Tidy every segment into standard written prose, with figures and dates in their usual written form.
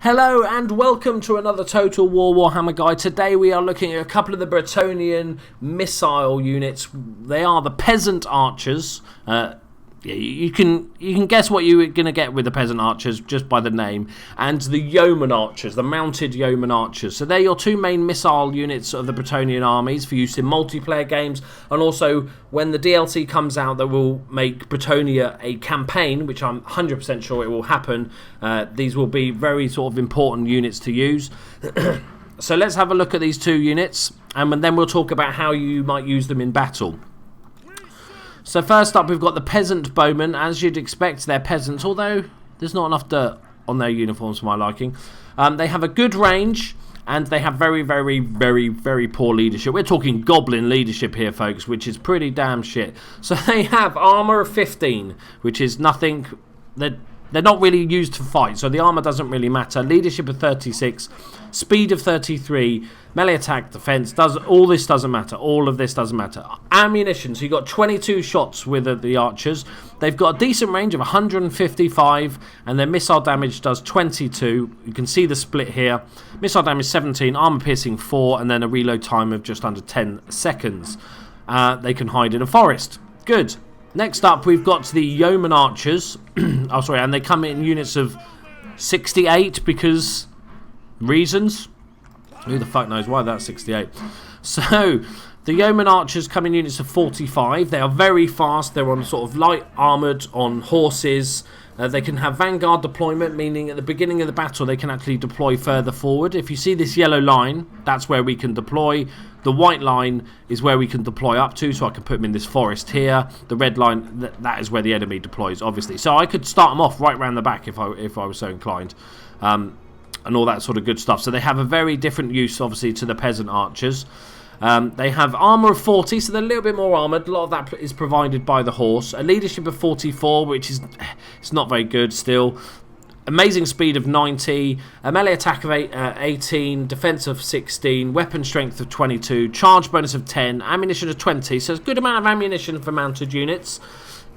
Hello and welcome to another Total War Warhammer guide. Today we are looking at a couple of the Bretonnian missile units. They are the Peasant Archers. You can guess what you're going to get with the Peasant Archers just by the name. And the Yeoman Archers, the mounted Yeoman Archers. So they're your two main missile units of the Bretonnian armies for use in multiplayer games. And also when the DLC comes out that will make Bretonnia a campaign, which I'm 100% sure it will happen, these will be very sort of important units to use. So let's have a look at these two units. And then we'll talk about how you might use them in battle. So first up we've got the Peasant Bowmen. As you'd expect, they're peasants, although there's not enough dirt on their uniforms for my liking. They have a good range and they have very poor leadership. We're talking goblin leadership here, folks, which is pretty damn shit. So they have armor of 15, which is nothing. They're not really used to fight, so the armor doesn't really matter. Leadership of 36, speed of 33, melee attack, defense, all this doesn't matter. All of this doesn't matter. Ammunition, so you've got 22 shots with the archers. They've got a decent range of 155, and their missile damage does 22. You can see the split here. Missile damage 17, armor piercing 4, and then a reload time of just under 10 seconds. They can hide in a forest. Good. Next up, we've got the Yeoman Archers. Oh, sorry, and they come in units of 68 because reasons. Who the fuck knows why that's 68? So, the Yeoman Archers come in units of 45. They are very fast. They're on sort of light armoured on horses. They can have Vanguard Deployment, meaning at the beginning of the battle they can actually deploy further forward. If you see this yellow line, that's where we can deploy. The white line is where we can deploy up to, so I can put them in this forest here. The red line, that is where the enemy deploys, obviously. So I could start them off right round the back if I was so inclined. And all that sort of good stuff. So they have a very different use, obviously, to the Peasant Archers. They have armor of 40, so they're a little bit more armored. A lot of that is provided by the horse. A leadership of 44, which is it's not very good still. Amazing speed of 90, a melee attack of 18, defense of 16, weapon strength of 22, charge bonus of 10, ammunition of 20. So it's a good amount of ammunition for mounted units.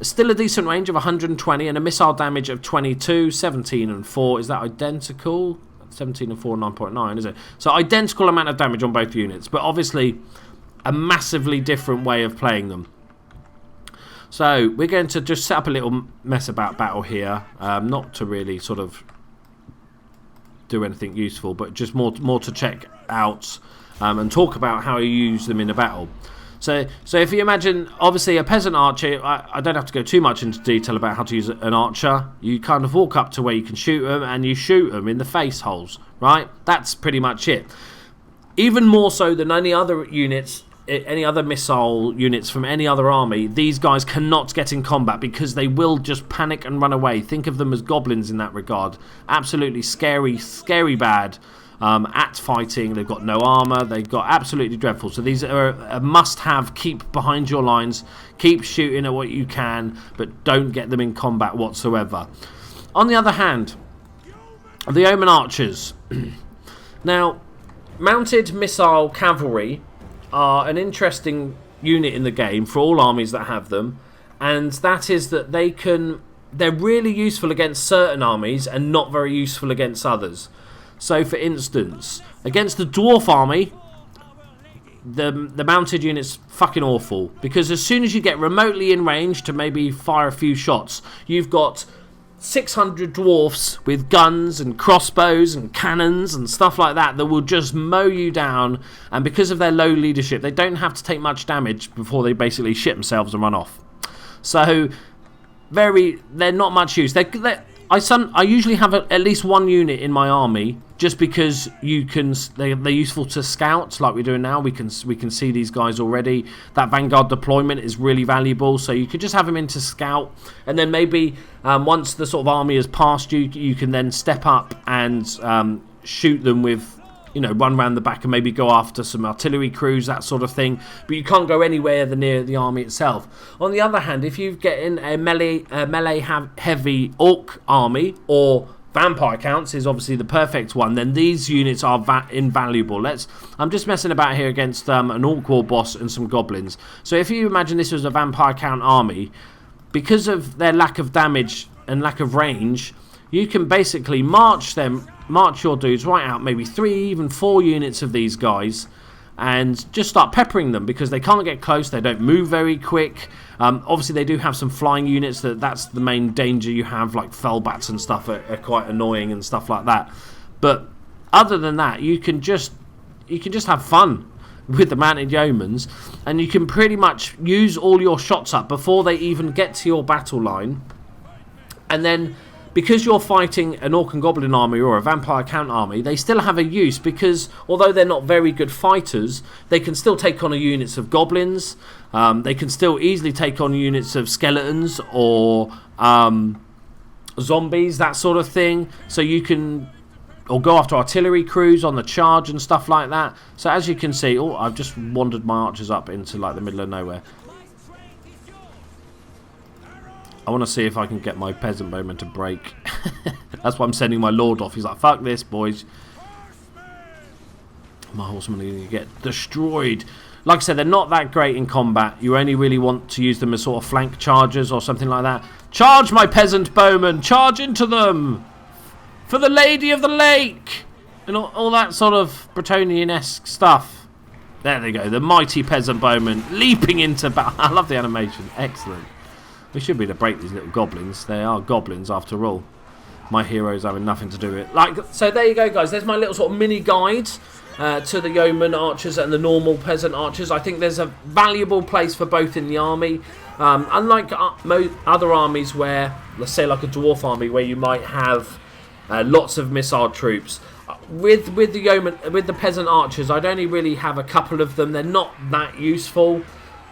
Still a decent range of 120 and a missile damage of 22, 17 and 4. Is that identical? 17 and 4, 9.9, is it? So identical amount of damage on both units, but obviously a massively different way of playing them. So we're going to just set up a little mess about battle here, not to really sort of do anything useful, but just more to check out and talk about how you use them in a battle. So if you imagine, obviously, a Peasant Archer, I don't have to go too much into detail about how to use an archer. You kind of walk up to where you can shoot them, and you shoot them in the face holes, right? That's pretty much it. Even more so than any other units, any other missile units from any other army, these guys cannot get in combat because they will just panic and run away. Think of them as goblins in that regard. Absolutely scary bad. At fighting, they've got no armor, they've got absolutely dreadful. So these are a must-have. Keep behind your lines, keep shooting at what you can, but don't get them in combat whatsoever. On the other hand, the Yeoman Archers. Now, mounted missile cavalry are an interesting unit in the game for all armies that have them, and that is that they're really useful against certain armies and not very useful against others. So, for instance, against the Dwarf army, the mounted unit's fucking awful. Because as soon as you get remotely in range to maybe fire a few shots, you've got 600 dwarfs with guns and crossbows and cannons and stuff like that will just mow you down. And because of their low leadership, they don't have to take much damage before they basically shit themselves and run off. So, they're not much use. I usually have at least one unit in my army, just because they're useful to scouts like we're doing now. We can see these guys already. That Vanguard Deployment is really valuable, so you could just have them into scout, and then maybe once the sort of army has passed you, you can then step up and shoot them with, run around the back and maybe go after some artillery crews, that sort of thing. But you can't go anywhere near the army itself. On the other hand, if you get in a melee heavy orc army, or vampire counts is obviously the perfect one, then these units are invaluable. I'm just messing about here against an orc war boss and some goblins. So if you imagine this was a vampire count army, because of their lack of damage and lack of range, you can basically march them march your dudes right out, maybe 3, even 4 units of these guys, and just start peppering them because they can't get close, they don't move very quick. Obviously they do have some flying units, that's the main danger you have, like fellbats and stuff are quite annoying and stuff like that. But other than that, you can just have fun with the mounted yeomans, and you can pretty much use all your shots up before they even get to your battle line. And then, because you're fighting an Orc and Goblin army or a Vampire Count army, they still have a use, because although they're not very good fighters, they can still take on units of Goblins, they can still easily take on units of Skeletons or Zombies, that sort of thing. So you can... or go after artillery crews on the charge and stuff like that. So as you can see... oh, I've just wandered my archers up into like the middle of nowhere. I want to see if I can get my Peasant Bowmen to break. That's why I'm sending my Lord off. He's like, fuck this, boys. My horsemen are going to get destroyed. Like I said, they're not that great in combat. You only really want to use them as sort of flank chargers or something like that. Charge, my Peasant Bowmen! Charge into them! For the Lady of the Lake! And all that sort of Bretonnian-esque stuff. There they go. The mighty Peasant Bowmen leaping into battle. I love the animation. Excellent. We should be able to break these little goblins. They are goblins after all. My heroes having nothing to do with it. So there you go, guys. There's my little sort of mini guide to the Yeoman Archers and the normal Peasant Archers. I think there's a valuable place for both in the army. Unlike other armies where, let's say like a Dwarf army, where you might have lots of missile troops. With the Peasant Archers, I'd only really have a couple of them. They're not that useful.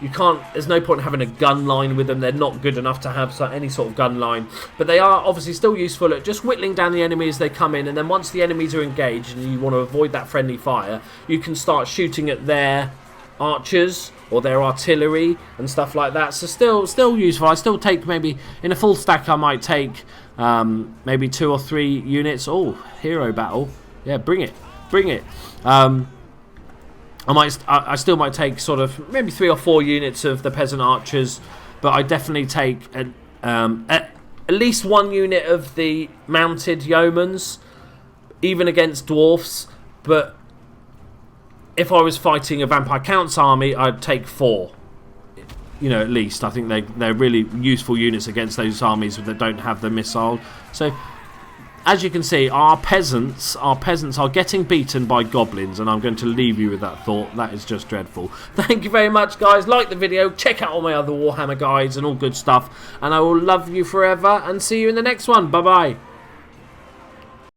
There's no point in having a gun line with them. They're not good enough to have any sort of gun line. But they are obviously still useful at just whittling down the enemy as they come in. And then once the enemies are engaged and you want to avoid that friendly fire, you can start shooting at their archers or their artillery and stuff like that. So still useful. I still take maybe, in a full stack I might take maybe 2 or 3 units. Oh, hero battle. Yeah, bring it. Bring it. I still might take sort of maybe 3 or 4 units of the Peasant Archers, but I definitely take at least 1 unit of the mounted yeomans, even against dwarfs. But if I was fighting a Vampire Count's army, I'd take 4. You know, at least. I think they're really useful units against those armies that don't have the missile. So, as you can see, our peasants are getting beaten by goblins, and I'm going to leave you with that thought. That is just dreadful. Thank you very much, guys. Like the video, check out all my other Warhammer guides and all good stuff, and I will love you forever and see you in the next one. Bye-bye.